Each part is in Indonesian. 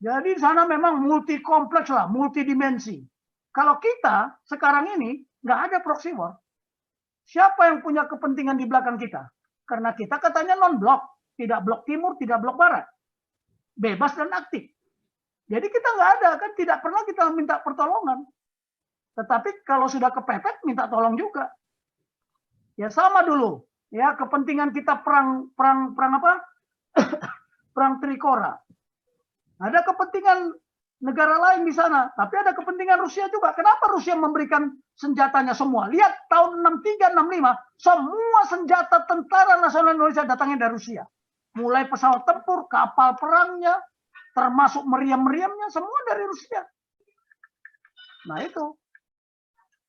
Jadi di sana memang multi kompleks lah, multidimensi. Kalau kita sekarang ini nggak ada proxy war. Siapa yang punya kepentingan di belakang kita? Karena kita katanya non-blok, tidak blok timur, tidak blok barat, bebas dan aktif. Jadi kita nggak ada, kan tidak pernah kita minta pertolongan. Tetapi kalau sudah kepepet, minta tolong juga. Ya sama dulu, ya kepentingan kita perang apa? Perang Trikora. Ada kepentingan negara lain di sana, tapi ada kepentingan Rusia juga. Kenapa Rusia memberikan senjatanya semua? Lihat tahun 63, 65, semua senjata tentara nasional Indonesia datangnya dari Rusia. Mulai pesawat tempur, kapal perangnya, termasuk meriam-meriamnya, semua dari Rusia. Nah itu.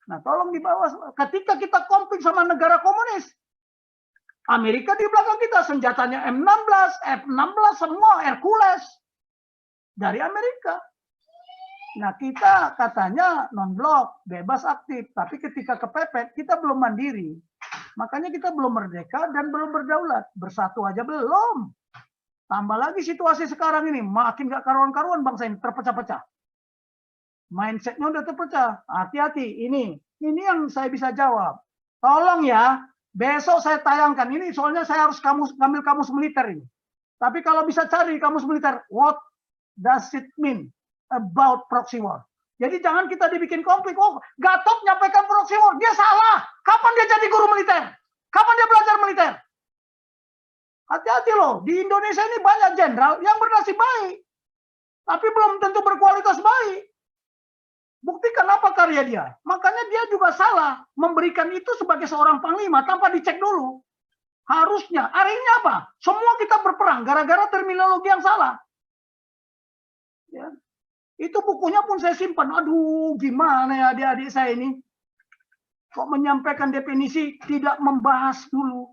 Nah tolong dibawa. Ketika kita komplit sama negara komunis, Amerika di belakang kita, senjatanya M16, F-16, semua Hercules dari Amerika. Nah kita katanya non-blok, bebas aktif, tapi ketika kepepet kita belum mandiri. Makanya kita belum merdeka dan belum berdaulat. Bersatu aja belum. Tambah lagi situasi sekarang ini, makin gak karuan-karuan bangsa ini, terpecah-pecah. Mindsetnya udah terpecah. Hati-hati, ini yang saya bisa jawab. Tolong ya, besok saya tayangkan. Ini soalnya saya harus ngambil kamus militer ini. Tapi kalau bisa cari kamus militer, what does it mean about proxy war? Jadi jangan kita dibikin konflik. Oh, Gatot nyampaikan proxy war, dia salah. Kapan dia jadi guru militer? Kapan dia belajar militer? Hati-hati loh, di Indonesia ini banyak jenderal yang bernasib baik, tapi belum tentu berkualitas baik. Buktikan apa karya dia. Makanya dia juga salah memberikan itu sebagai seorang panglima tanpa dicek dulu. Harusnya, akhirnya apa? Semua kita berperang gara-gara terminologi yang salah. Ya. Itu bukunya pun saya simpan. Aduh, gimana ya adik-adik saya ini? Kok menyampaikan definisi tidak membahas dulu?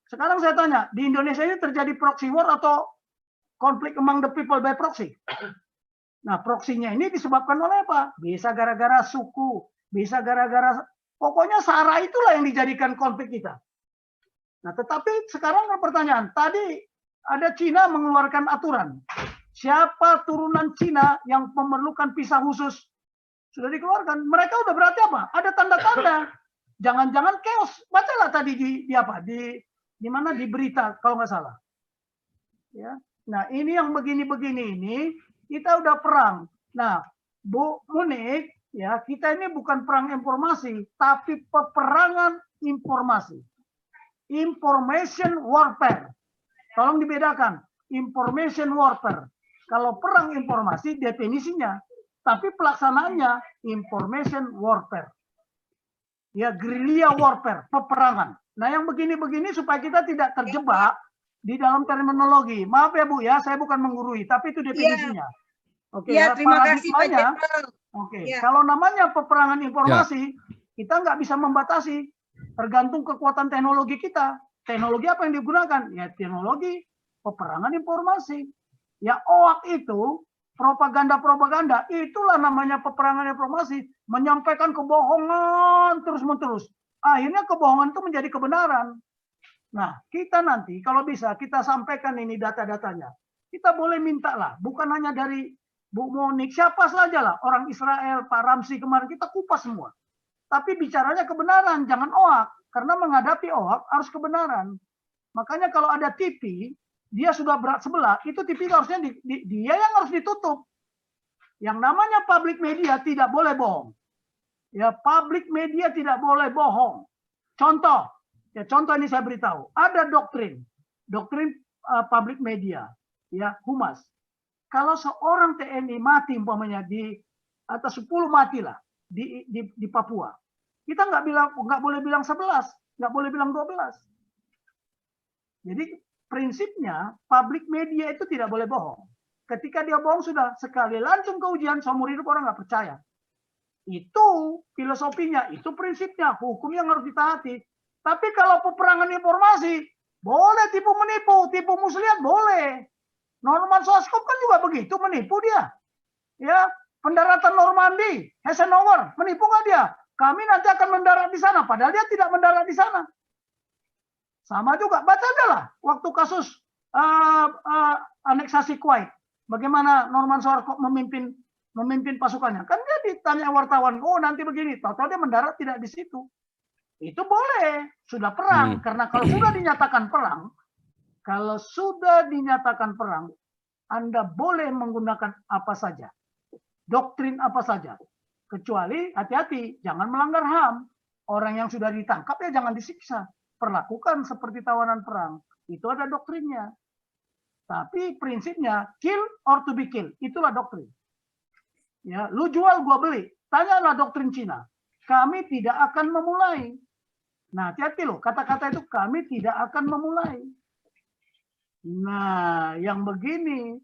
Sekarang saya tanya, di Indonesia ini terjadi proxy war atau konflik among the people by proxy? Nah, proksinya ini disebabkan oleh apa? Bisa gara-gara suku, bisa gara-gara, pokoknya SARA itulah yang dijadikan konflik kita. Nah, tetapi sekarang pertanyaan, tadi ada Cina mengeluarkan aturan. Siapa turunan Cina yang memerlukan visa khusus? Sudah dikeluarkan. Mereka udah berarti apa? Ada tanda-tanda. Jangan-jangan chaos. Bacalah tadi di apa? Di mana di berita kalau nggak salah. Ya. Nah, ini yang begini-begini ini kita udah perang. Nah, Bu Munik, ya kita ini bukan perang informasi, tapi peperangan informasi. Information warfare. Tolong dibedakan. Information warfare. Kalau perang informasi definisinya, tapi pelaksanaannya information warfare. Ya, guerrilla warfare, peperangan. Nah, yang begini-begini supaya kita tidak terjebak di dalam terminologi. Maaf ya Bu ya, saya bukan menggurui, tapi itu definisinya. Ya. Oke, ya, terima kasih Pak Jenderal. Oke, ya. Kalau namanya peperangan informasi, kita nggak bisa membatasi, tergantung kekuatan teknologi kita. Teknologi apa yang digunakan? Ya, teknologi peperangan informasi. Ya, OAK itu propaganda-propaganda, itulah namanya peperangan informasi, menyampaikan kebohongan terus-menerus. Akhirnya kebohongan itu menjadi kebenaran. Nah, kita nanti kalau bisa kita sampaikan ini data-datanya. Kita boleh minta lah, bukan hanya dari Bu Monik, siapa saja lah, orang Israel, Pak Ramsi kemarin kita kupas semua. Tapi bicaranya kebenaran, jangan OAK. Karena menghadapi OAK harus kebenaran. Makanya kalau ada TV, dia sudah berat sebelah, itu TV harusnya dia yang harus ditutup. Yang namanya public media tidak boleh bohong. Ya, public media tidak boleh bohong. Contoh, ya contoh ini saya beritahu. Ada doktrin public media, ya humas. Kalau seorang TNI mati umpamanya di atas 10 matilah di Papua, kita nggak boleh bilang 11, nggak boleh bilang 12. Jadi prinsipnya public media itu tidak boleh bohong. Ketika dia bohong sudah sekali lancung ke ujian seumur hidup orang nggak percaya. Itu filosofinya, itu prinsipnya, hukum yang harus ditaati. Tapi kalau peperangan informasi, boleh tipu menipu, tipu muslihat boleh. Norman Schwarzkopf kan juga begitu, menipu dia. Ya, pendaratan Normandy, Eisenhower, menipu nggak dia? Kami nanti akan mendarat di sana, padahal dia tidak mendarat di sana. Sama juga, baca aja lah waktu kasus aneksasi Kuwait. Bagaimana Norman Sawarkop memimpin pasukannya? Kan dia ditanya wartawan, oh nanti begini, tahu-tahu dia mendarat tidak di situ. Itu boleh, sudah perang. Karena kalau sudah dinyatakan perang, Anda boleh menggunakan apa saja, doktrin apa saja. Kecuali hati-hati, jangan melanggar HAM. Orang yang sudah ditangkap ya jangan disiksa. Perlakukan seperti tawanan perang. Itu ada doktrinnya. Tapi prinsipnya kill or to be killed, itulah doktrin. Ya, lu jual gua beli. Tanyalah doktrin Cina. Kami tidak akan memulai. Nah, hati-hati loh, kata-kata itu kami tidak akan memulai. Nah, yang begini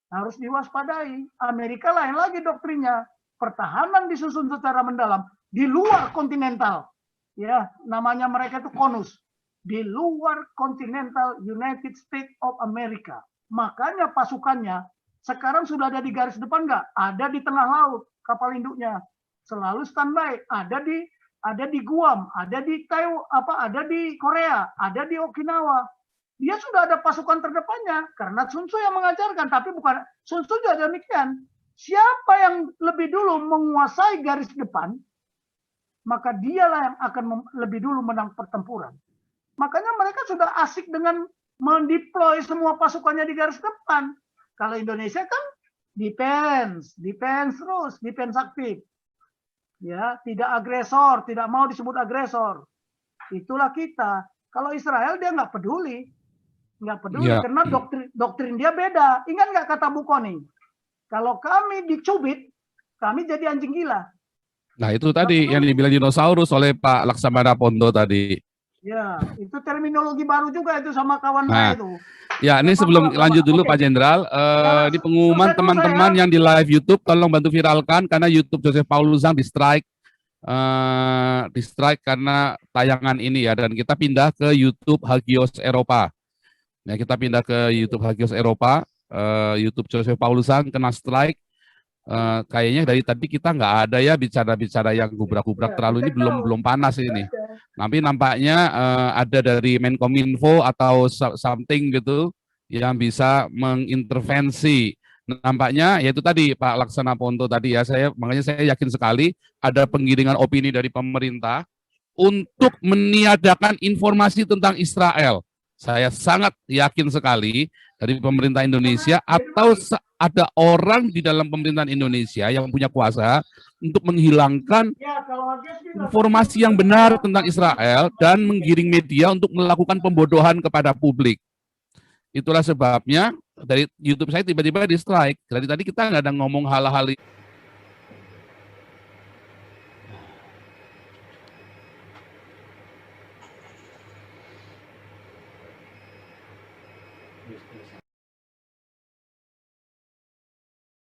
harus diwaspadai. Amerika lain lagi doktrinnya. Pertahanan disusun secara mendalam di luar kontinental. Ya, namanya mereka itu CONUS. Di luar kontinental United States of America. Makanya pasukannya sekarang sudah ada di garis depan nggak? Ada di tengah laut kapal induknya. Selalu standby. Ada di Guam, ada di Taiwan, ada di Korea, ada di Okinawa. Dia sudah ada pasukan terdepannya karena Sun Tzu yang mengajarkan, tapi bukan Sun Tzu juga demikian. Siapa yang lebih dulu menguasai garis depan, maka dialah yang akan lebih dulu menang pertempuran. Makanya mereka sudah asik dengan mendeploy semua pasukannya di garis depan. Kalau Indonesia kan defense terus, defense aktif. Ya, tidak agresor, tidak mau disebut agresor. Itulah kita. Kalau Israel dia nggak peduli karena doktrin dia beda. Ingat nggak kata Bu Kony? Kalau kami dicubit, kami jadi anjing gila. Nah itu tadi yang dibilang dinosaurus oleh Pak Laksamana Ponto tadi. Ya, itu terminologi baru juga itu sama kawan saya itu. Ya, ini sebelum lanjut dulu Pak Jenderal, di pengumuman teman-teman yang di live YouTube, tolong bantu viralkan karena YouTube Joseph Paulusang di strike karena tayangan ini ya, dan kita pindah ke YouTube Hagios Eropa. Ya, kita pindah ke YouTube Hagios Eropa, YouTube Joseph Paulusang kena strike. Kayaknya dari tadi kita nggak ada ya bicara-bicara yang gubrak-gubrak terlalu, ini belum panas ini. Tapi nampaknya ada dari Menkominfo atau something gitu yang bisa mengintervensi. Nampaknya yaitu tadi Pak Laksana Ponto tadi ya, makanya saya yakin sekali ada penggiringan opini dari pemerintah untuk meniadakan informasi tentang Israel. Saya sangat yakin sekali dari pemerintah Indonesia atau ada orang di dalam pemerintahan Indonesia yang punya kuasa untuk menghilangkan informasi yang benar tentang Israel dan menggiring media untuk melakukan pembodohan kepada publik. Itulah sebabnya dari YouTube saya tiba-tiba di strike. Dari tadi kita nggak ada ngomong hal-hal